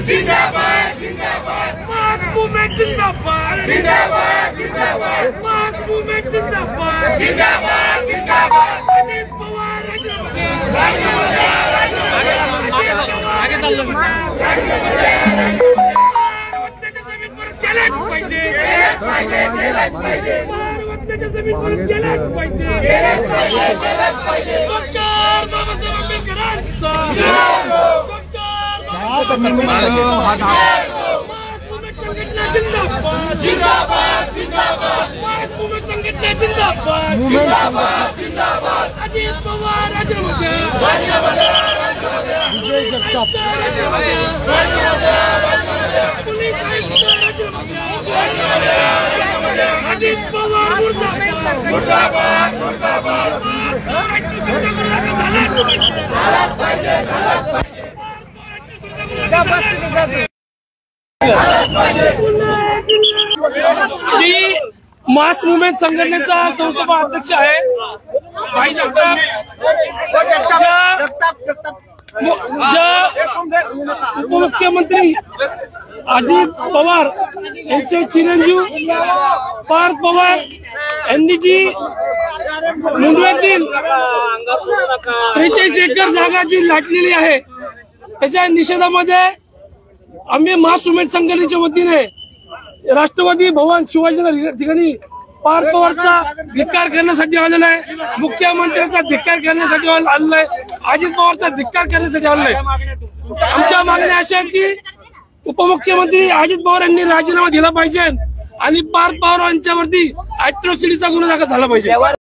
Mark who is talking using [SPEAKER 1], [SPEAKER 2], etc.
[SPEAKER 1] जिंदाबाद जिंदाबाद mass movement जिंदाबाद जिंदाबाद जिंदाबाद मास मूवमेंट जिंदाबाद जिंदाबाद जिंदाबाद अजित पवार आगे चाललो वतनाच्या जमीन परत केलाच पाहिजे वतनाच्या जमीन परत केलाच पाहिजे डॉक्टर बाबासाहेब आंबेडकरांचा जिंदाबाद जिंदाबाद जिंदाबाद मास मूवमेंट संघटना जिंदाबाद जिंदाबाद जिंदाबाद अजित पवार राज्यामध्ये विजय जगताप पोलीस आयुक्त राज्यामध्ये अजित पवार मुर्दाबाद मुर्दाबाद मी मास मूवमेंट संघटनेचा संस्थापक अध्यक्ष आहे भाई जगताप। उपमुख्यमंत्री अजित पवार यांचे चिरंजीव पार्थ पवार यांनी जी मुंबईतील 43 एकर जागा जी लाटलेली आहे त्याच्या निषेधामध्ये आम्ही मास मूवमेंट संघटनेच्या वतीने राष्ट्रवादी भवन शिवाजीनगर ठिकाणी पार्थ पवारचा धिक्कार करण्यासाठी आलेला आहे, मुख्यमंत्र्यांचा धिक्कार करण्यासाठी आलेला आहे, अजित पवारचा धिक्कार करण्यासाठी आलेला आहे। आमच्या मागण्या अशा आहेत की उपमुख्यमंत्री अजित पवार यांनी राजीनामा दिला पाहिजे आणि पार्थ पवार यांच्यावरती अॅट्रॉसिटीचा गुन्हा दाखल झाला पाहिजे।